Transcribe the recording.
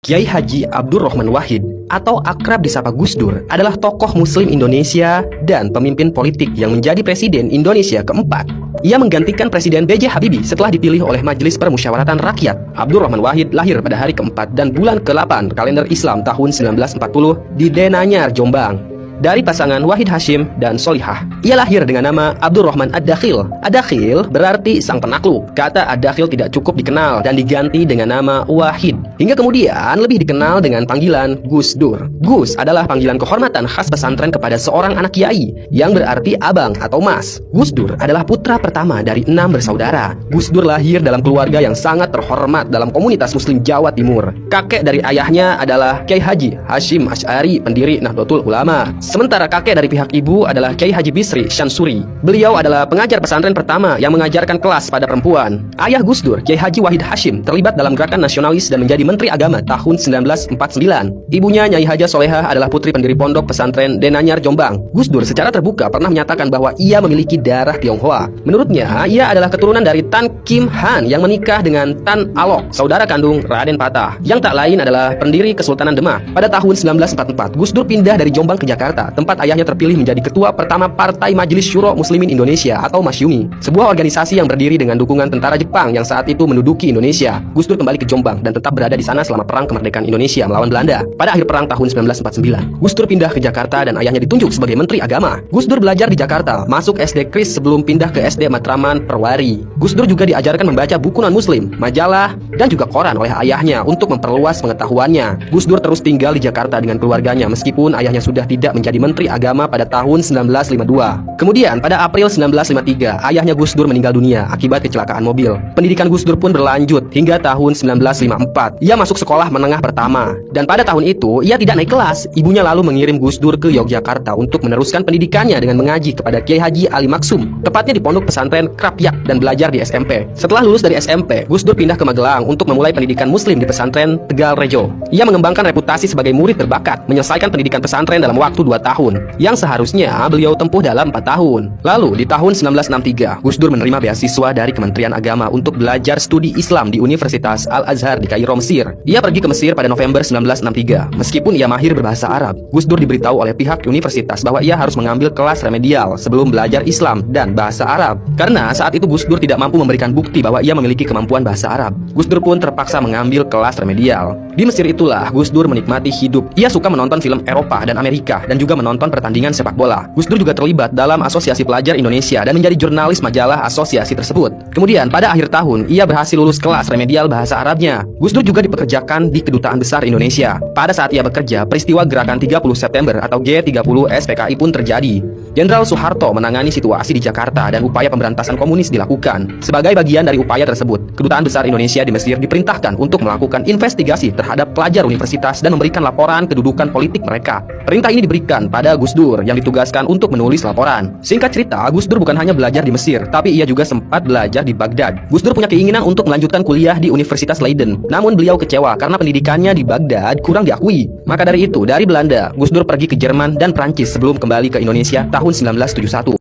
Kiai Haji Abdurrahman Wahid atau akrab disapa Gus Dur adalah tokoh muslim Indonesia dan pemimpin politik yang menjadi presiden Indonesia keempat. Ia menggantikan Presiden B.J. Habibie setelah dipilih oleh Majelis Permusyawaratan Rakyat. Abdurrahman Wahid lahir pada hari keempat dan bulan ke-8 kalender Islam tahun 1940 di Denanyar, Jombang, dari pasangan Wahid Hashim dan Solihah. Ia lahir dengan nama Abdurrahman Ad-Dakhil. Ad-Dakhil berarti sang penakluk. Kata Ad-Dakhil tidak cukup dikenal dan diganti dengan nama Wahid. Hingga kemudian lebih dikenal dengan panggilan Gus Dur. Gus adalah panggilan kehormatan khas pesantren kepada seorang anak kiai yang berarti abang atau mas. Gus Dur adalah putra pertama dari 6 bersaudara. Gus Dur lahir dalam keluarga yang sangat terhormat dalam komunitas muslim Jawa Timur. Kakek dari ayahnya adalah Kiai Haji Hashim Asy'ari, pendiri Nahdlatul Ulama. Sementara kakek dari pihak ibu adalah Kiai Haji Bisri Syansuri. Beliau adalah pengajar pesantren pertama yang mengajarkan kelas pada perempuan. Ayah Gus Dur, Kiai Haji Wahid Hashim, terlibat dalam gerakan nasionalis dan menjadi Menteri Agama tahun 1949. Ibunya Nyai Haja Solehah adalah putri pendiri pondok pesantren Denanyar, Jombang. Gus Dur secara terbuka pernah menyatakan bahwa ia memiliki darah Tionghoa. Menurutnya, ia adalah keturunan dari Tan Kim Han yang menikah dengan Tan Alok, saudara kandung Raden Patah, yang tak lain adalah pendiri Kesultanan Demak. Pada tahun 1944, Gus Dur pindah dari Jombang ke Jakarta, tempat ayahnya terpilih menjadi ketua pertama Partai Majelis Syuro Muslimin Indonesia atau Masyumi, sebuah organisasi yang berdiri dengan dukungan tentara Jepang yang saat itu menduduki Indonesia. Gus Dur kembali ke Jombang dan tetap berada di sana selama Perang Kemerdekaan Indonesia melawan Belanda. Pada akhir perang tahun 1949, Gus Dur pindah ke Jakarta dan ayahnya ditunjuk sebagai Menteri Agama. Gus Dur belajar di Jakarta, masuk SD Kris sebelum pindah ke SD Matraman Perwari. Gus Dur juga diajarkan membaca buku non-muslim, majalah, dan juga koran oleh ayahnya untuk memperluas pengetahuannya. Gus Dur terus tinggal di Jakarta dengan keluarganya meskipun ayahnya sudah tidak menjadi Menteri Agama pada tahun 1952. Kemudian pada April 1953, ayahnya Gus Dur meninggal dunia akibat kecelakaan mobil. Pendidikan Gus Dur pun berlanjut hingga tahun 1954. Ia masuk sekolah menengah pertama, dan pada tahun itu ia tidak naik kelas. Ibunya lalu mengirim Gus Dur ke Yogyakarta untuk meneruskan pendidikannya dengan mengaji kepada Kiai Haji Ali Maksum, tepatnya di pondok pesantren Krapyak, dan belajar di SMP. Setelah lulus dari SMP, Gus Dur pindah ke Magelang untuk memulai pendidikan muslim di pesantren Tegal Rejo. Ia mengembangkan reputasi sebagai murid berbakat, menyelesaikan pendidikan pesantren dalam waktu 2 tahun, yang seharusnya beliau tempuh dalam 4 tahun. Lalu di tahun 1963, Gus Dur menerima beasiswa dari Kementerian Agama untuk belajar studi Islam di Universitas Al-Azhar di Kairo, Mesir. Ia pergi ke Mesir pada November 1963. Meskipun ia mahir berbahasa Arab, Gus Dur diberitahu oleh pihak universitas bahwa ia harus mengambil kelas remedial sebelum belajar Islam dan bahasa Arab. Karena saat itu Gus Dur tidak mampu memberikan bukti bahwa ia memiliki kemampuan bahasa Arab, Gus Dur pun terpaksa mengambil kelas remedial. Di Mesir itulah Gus Dur menikmati hidup. Ia suka menonton film Eropa dan Amerika dan juga menonton pertandingan sepak bola. Gus Dur juga terlibat dalam Asosiasi Pelajar Indonesia dan menjadi jurnalis majalah asosiasi tersebut. Kemudian pada akhir tahun, ia berhasil lulus kelas remedial bahasa Arabnya. Gus Dur juga dipekerjakan di Kedutaan Besar Indonesia. Pada saat ia bekerja, peristiwa Gerakan 30 September atau G30 SPKI pun terjadi. Jenderal Soeharto menangani situasi di Jakarta dan upaya pemberantasan komunis dilakukan. Sebagai bagian dari upaya tersebut, Kedutaan Besar Indonesia di Mesir diperintahkan untuk melakukan investigasi terhadap pelajar universitas dan memberikan laporan kedudukan politik mereka. Perintah ini diberikan pada Gus Dur yang ditugaskan untuk menulis laporan. Singkat cerita, Gus Dur bukan hanya belajar di Mesir, tapi ia juga sempat belajar di Baghdad. Gus Dur punya keinginan untuk melanjutkan kuliah di Universitas Leiden, namun beliau kecewa karena pendidikannya di Baghdad kurang diakui. Maka dari itu, dari Belanda, Gus Dur pergi ke Jerman dan Prancis sebelum kembali ke Indonesia tahun 1971.